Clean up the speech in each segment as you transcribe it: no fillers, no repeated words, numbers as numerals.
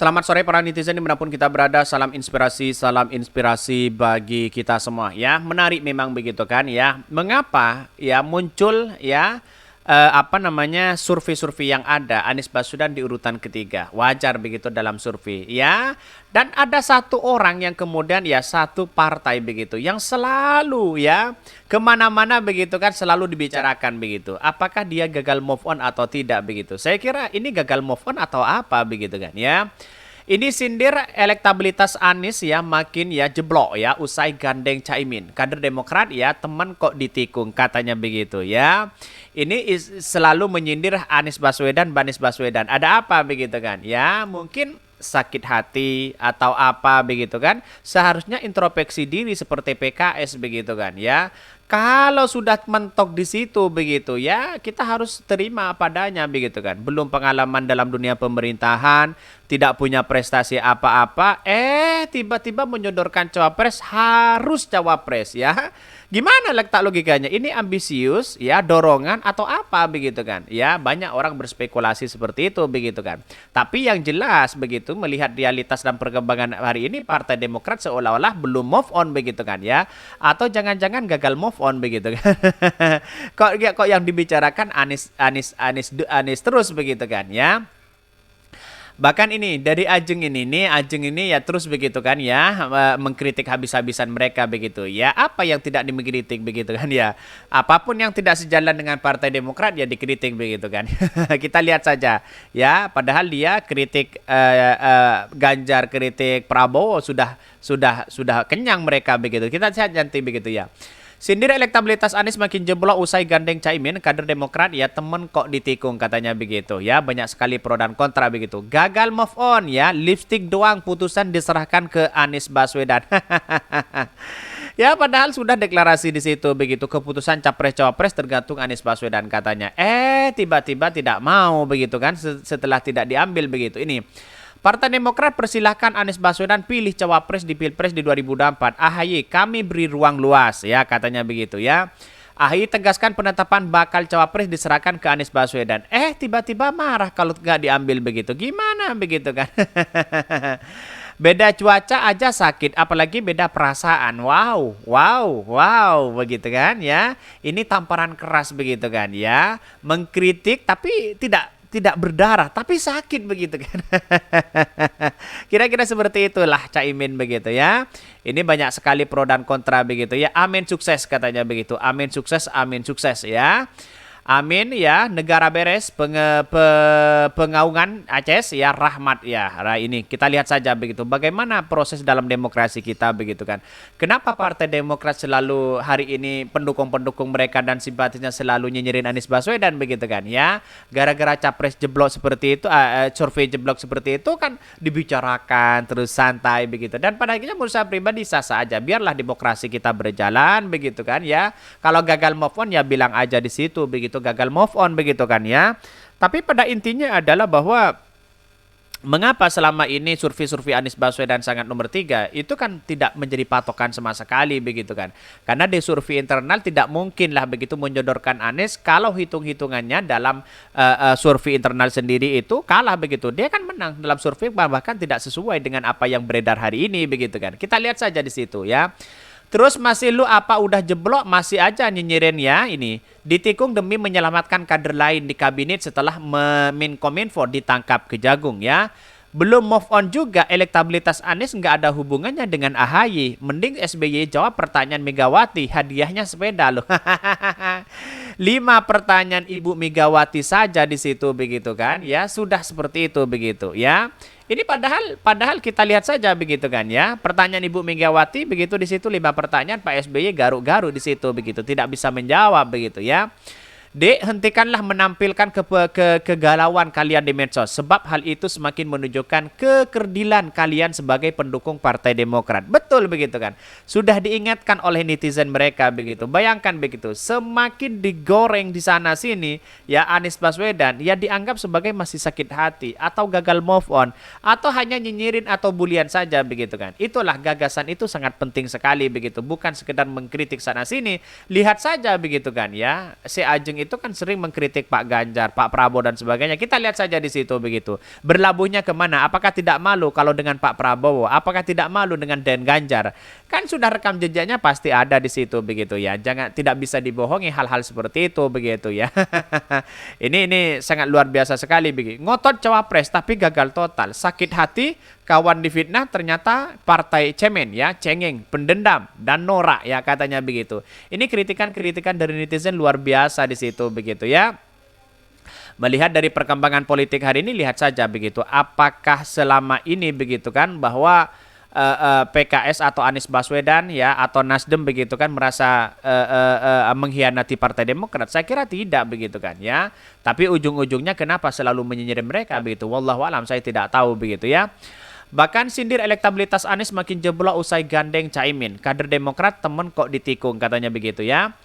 Selamat sore para netizen dimanapun kita berada, salam inspirasi bagi kita semua ya. Menarik memang begitu kan ya. Mengapa ya muncul ya survei-survei yang ada Anies Baswedan di urutan ketiga. Wajar begitu dalam survei ya. Dan ada satu orang yang kemudian ya satu partai begitu yang selalu ya kemana-mana begitu kan selalu dibicarakan begitu. Apakah dia gagal move on atau tidak begitu? Saya kira ini gagal move on atau apa begitu kan ya. Ini sindir elektabilitas Anies ya makin ya jeblok ya usai gandeng Caimin. Kader Demokrat ya teman kok ditikung katanya begitu ya. Ini selalu menyindir Anies Baswedan. Ada apa begitu kan? Ya mungkin sakit hati atau apa begitu kan. Seharusnya introspeksi diri seperti PKS begitu kan ya. Kalau sudah mentok di situ begitu ya, kita harus terima padanya begitu kan. Belum pengalaman dalam dunia pemerintahan, tidak punya prestasi apa-apa, tiba-tiba menyodorkan cawapres, harus cawapres ya. Gimana letak logikanya? Ini ambisius ya, dorongan atau apa begitu kan? Ya, banyak orang berspekulasi seperti itu begitu kan. Tapi yang jelas begitu melihat realitas dan perkembangan hari ini Partai Demokrat seolah-olah belum move on begitu kan ya. Atau jangan-jangan gagal move on begitu kan. kok yang dibicarakan Anies terus begitu kan ya. Bahkan ini dari Ajeng ini ya terus begitu kan ya mengkritik habis-habisan mereka begitu ya. Apa yang tidak dimengkritik begitu kan ya. Apapun yang tidak sejalan dengan Partai Demokrat ya dikritik begitu kan. Kita lihat saja ya, padahal dia kritik Ganjar, kritik Prabowo sudah kenyang mereka begitu. Kita lihat nanti begitu ya. Sindir elektabilitas Anies makin jeblok usai gandeng Caimin, kader Demokrat ya temen kok ditikung katanya begitu ya. Banyak sekali pro dan kontra begitu. Gagal move on ya, lipstick doang putusan diserahkan ke Anies Baswedan. Ya padahal sudah deklarasi di situ begitu, keputusan capres-cawapres tergantung Anies Baswedan katanya. Tiba-tiba tidak mau begitu kan setelah tidak diambil begitu. Ini Partai Demokrat persilahkan Anies Baswedan pilih cawapres di Pilpres di 2024. AHY kami beri ruang luas ya katanya begitu ya. AHY tegaskan penetapan bakal cawapres diserahkan ke Anies Baswedan. Tiba-tiba marah kalau nggak diambil begitu. Gimana begitu kan? Beda cuaca aja sakit, apalagi beda perasaan. Wow, begitu kan ya. Ini tamparan keras begitu kan ya. Mengkritik tapi tidak berdarah tapi sakit begitu kan. Kira-kira seperti itulah Caimin begitu ya. Ini banyak sekali pro dan kontra begitu ya. Amin sukses katanya begitu. Amin sukses ya. Amin ya, negara beres, pengaungan Aceh ya, rahmat ya. Nah, ini kita lihat saja begitu bagaimana proses dalam demokrasi kita begitu kan. Kenapa Partai Demokrat selalu hari ini pendukung-pendukung mereka dan simpatisnya selalu nyinyirin Anies Baswedan begitu kan ya. Gara-gara capres jeblok seperti itu, survei jeblok seperti itu kan dibicarakan terus santai begitu. Dan pada akhirnya menurut saya pribadi sah-sah aja. Biarlah demokrasi kita berjalan begitu kan ya. Kalau gagal move on ya bilang aja di situ begitu. Gagal move on begitu kan ya. Tapi pada intinya adalah bahwa mengapa selama ini survei-survei Anies Baswedan sangat nomor 3 itu kan tidak menjadi patokan sama sekali begitu kan. Karena di survei internal tidak mungkin lah begitu menyodorkan Anies kalau hitung-hitungannya dalam survei internal sendiri itu kalah begitu. Dia kan menang dalam survei bahkan tidak sesuai dengan apa yang beredar hari ini begitu kan. Kita lihat saja di situ ya. Terus masih lu apa udah jeblok masih aja nyinyirin ya ini. Ditikung demi menyelamatkan kader lain di kabinet setelah Menkominfo ditangkap Kejagung ya. Belum move on juga elektabilitas Anies nggak ada hubungannya dengan AHY. Mending SBY jawab pertanyaan Megawati, hadiahnya sepeda loh. 5 pertanyaan Ibu Megawati saja di situ begitu kan ya. Sudah seperti itu begitu ya. Ini padahal kita lihat saja begitu kan ya. Pertanyaan Ibu Megawati begitu di situ 5 pertanyaan Pak SBY garuk-garuk di situ begitu, tidak bisa menjawab begitu ya. Hentikanlah menampilkan kegalauan kalian di medsos sebab hal itu semakin menunjukkan kekerdilan kalian sebagai pendukung Partai Demokrat. Betul begitu kan. Sudah diingatkan oleh netizen mereka begitu. Bayangkan begitu, semakin digoreng di sana sini ya Anies Baswedan ya dianggap sebagai masih sakit hati atau gagal move on atau hanya nyinyirin atau bulian saja begitu kan. Itulah gagasan itu sangat penting sekali begitu. Bukan sekedar mengkritik sana sini. Lihat saja begitu kan ya. Si Ajeng itu kan sering mengkritik Pak Ganjar, Pak Prabowo dan sebagainya. Kita lihat saja di situ begitu. Berlabuhnya kemana? Apakah tidak malu kalau dengan Pak Prabowo? Apakah tidak malu dengan Den Ganjar? Kan sudah rekam jejaknya pasti ada di situ begitu ya. Jangan, tidak bisa dibohongi hal-hal seperti itu begitu ya. Ini sangat luar biasa sekali begitu. Ngotot cawapres tapi gagal total. Sakit hati, kawan difitnah, ternyata partai cemen ya, cengeng, pendendam dan norak ya katanya begitu. Ini kritikan-kritikan dari netizen luar biasa di situ begitu ya. Melihat dari perkembangan politik hari ini, lihat saja begitu. Apakah selama ini begitu kan bahwa PKS atau Anies Baswedan ya atau Nasdem begitu kan merasa mengkhianati Partai Demokrat? Saya kira tidak begitu kan ya. Tapi ujung-ujungnya kenapa selalu menyinyir mereka begitu? Wallahu alam, saya tidak tahu begitu ya. Bahkan sindir elektabilitas Anies makin jeblok usai gandeng Caimin. Kader Demokrat temen kok ditikung katanya begitu ya.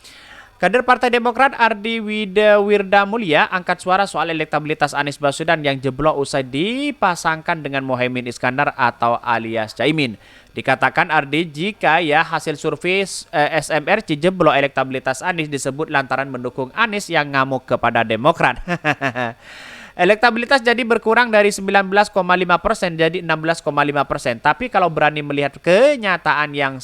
Kader Partai Demokrat Ardi Wirda Mulia angkat suara soal elektabilitas Anies Baswedan yang jeblok usai dipasangkan dengan Mohaimin Iskandar atau alias Caimin. Dikatakan Ardi jika ya hasil survei SMRC jeblok elektabilitas Anies disebut lantaran mendukung Anies yang ngamuk kepada Demokrat. Elektabilitas jadi berkurang dari 19,5% jadi 16,5%. Tapi kalau berani melihat kenyataan yang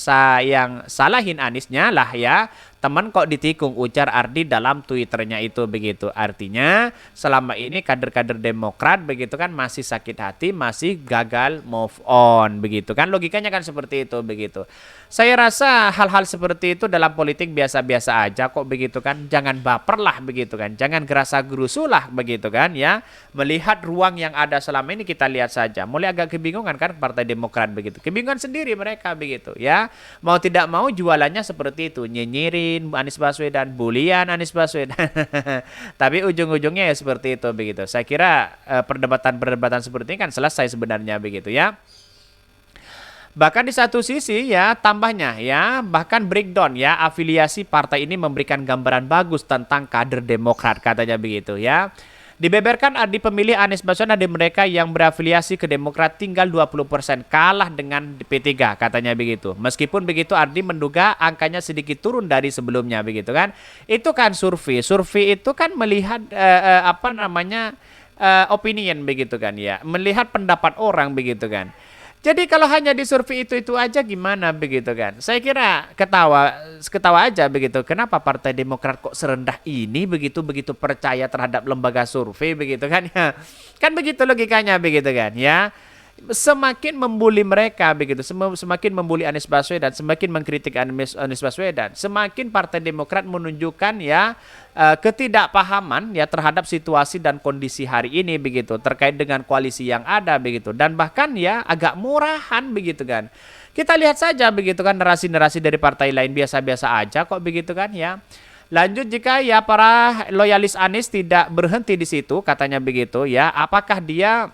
salahin Aniesnya lah ya, teman kok ditikung, ujar Ardi dalam Twitternya itu begitu. Artinya selama ini kader-kader Demokrat begitu kan masih sakit hati, masih gagal move on begitu kan. Logikanya kan seperti itu begitu. Saya rasa hal-hal seperti itu dalam politik biasa-biasa aja kok begitu kan. Jangan baper lah begitu kan. Jangan gerasa gerusu lah begitu kan ya. Melihat ruang yang ada selama ini kita lihat saja. Mulai agak kebingungan kan Partai Demokrat begitu. Kebingungan sendiri mereka begitu ya. Mau tidak mau jualannya seperti itu. Nyinyirin Anies Baswedan, bulian Anies Baswedan. Tapi ujung-ujungnya ya seperti itu begitu. Saya kira perdebatan-perdebatan seperti ini kan selesai sebenarnya begitu ya. Bahkan di satu sisi ya tambahnya ya bahkan breakdown ya afiliasi partai ini memberikan gambaran bagus tentang kader Demokrat katanya begitu ya. Dibeberkan di pemilih Anies Baswedan dari mereka yang berafiliasi ke Demokrat tinggal 20% kalah dengan P3 katanya begitu. Meskipun begitu Ardi menduga angkanya sedikit turun dari sebelumnya begitu kan. Itu kan survei. Survei itu kan melihat opinion begitu kan ya. Melihat pendapat orang begitu kan. Jadi kalau hanya di survei itu aja gimana begitu kan? Saya kira ketawa aja begitu. Kenapa Partai Demokrat kok serendah ini begitu percaya terhadap lembaga survei begitu kan ya? Kan begitu logikanya begitu kan ya? Semakin membuli mereka begitu, semakin membuli Anies Baswedan, semakin mengkritik Anies Baswedan, semakin Partai Demokrat menunjukkan ya ketidakpahaman ya terhadap situasi dan kondisi hari ini begitu terkait dengan koalisi yang ada begitu dan bahkan ya agak murahan begitu kan. Kita lihat saja begitu kan narasi-narasi dari partai lain biasa-biasa aja kok begitu kan ya. Lanjut jika ya para loyalis Anies tidak berhenti di situ katanya begitu ya, apakah dia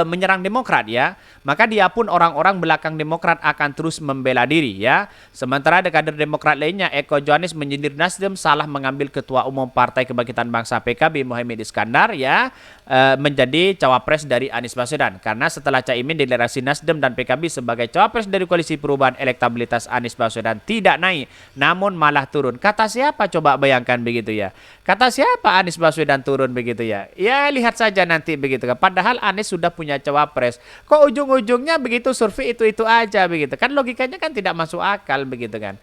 menyerang Demokrat ya, maka dia pun orang-orang belakang Demokrat akan terus membela diri ya. Sementara kader Demokrat lainnya Eko Johanis menyindir Nasdem salah mengambil Ketua Umum Partai Kebangkitan Bangsa PKB Mohaimin Iskandar ya menjadi cawapres dari Anies Baswedan karena setelah Caimin deklarasi Nasdem dan PKB sebagai cawapres dari Koalisi Perubahan, elektabilitas Anies Baswedan tidak naik namun malah turun. Kata siapa coba bayangkan begitu ya? Kata siapa Anies Baswedan turun begitu ya? Ya lihat saja nanti begitu kan. Padahal Anies sudah punya cawapres. Kok ujung-ujungnya begitu survei itu aja begitu. Kan logikanya kan tidak masuk akal begitu kan.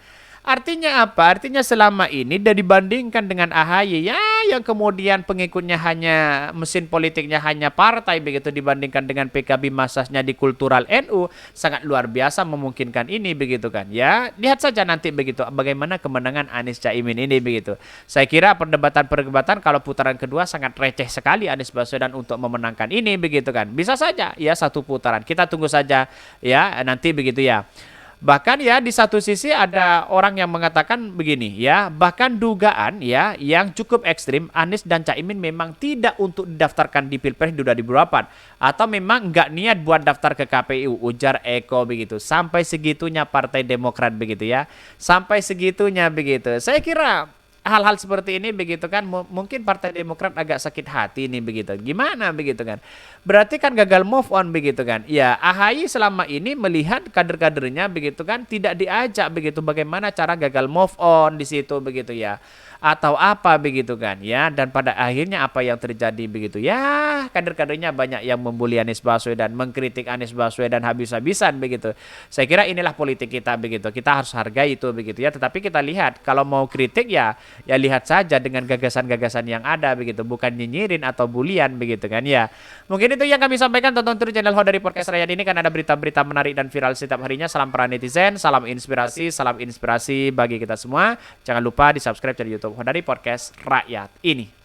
Artinya apa? Artinya selama ini dibandingkan dengan AHY ya yang kemudian pengikutnya hanya mesin politiknya hanya partai begitu dibandingkan dengan PKB masasnya di kultural NU sangat luar biasa memungkinkan ini begitu kan. Ya, lihat saja nanti begitu bagaimana kemenangan Anies Caimin ini begitu. Saya kira perdebatan-perdebatan kalau putaran kedua sangat receh sekali Anies Baswedan untuk memenangkan ini begitu kan. Bisa saja ya satu putaran. Kita tunggu saja ya nanti begitu ya. Bahkan ya di satu sisi ada orang yang mengatakan begini ya, bahkan dugaan ya yang cukup ekstrim Anies dan Caimin memang tidak untuk didaftarkan di Pilpres 2024 atau memang nggak niat buat daftar ke KPU, ujar Eko begitu. Sampai segitunya Partai Demokrat begitu ya. Sampai segitunya begitu. Saya kira hal-hal seperti ini begitu kan, mungkin Partai Demokrat agak sakit hati nih begitu. Gimana begitu kan? Berarti kan gagal move on begitu kan. Ya, AHY selama ini melihat kader-kadernya begitu kan tidak diajak begitu bagaimana cara gagal move on di situ begitu ya. Atau apa begitu kan ya, dan pada akhirnya apa yang terjadi begitu ya, kader-kadernya banyak yang membuli Anies Baswedan, mengkritik Anies Baswedan habis-habisan begitu. Saya kira inilah politik kita begitu, kita harus hargai itu begitu ya, tetapi kita lihat kalau mau kritik ya lihat saja dengan gagasan-gagasan yang ada begitu, bukan nyinyirin atau bulian begitu kan ya. Mungkin itu yang kami sampaikan. Tonton terus channel Ho dari Podcast Rakyat ini kan ada berita-berita menarik dan viral setiap harinya. Salam para netizen, salam inspirasi bagi kita semua. Jangan lupa di subscribe channel YouTube Ho dari Podcast Rakyat ini.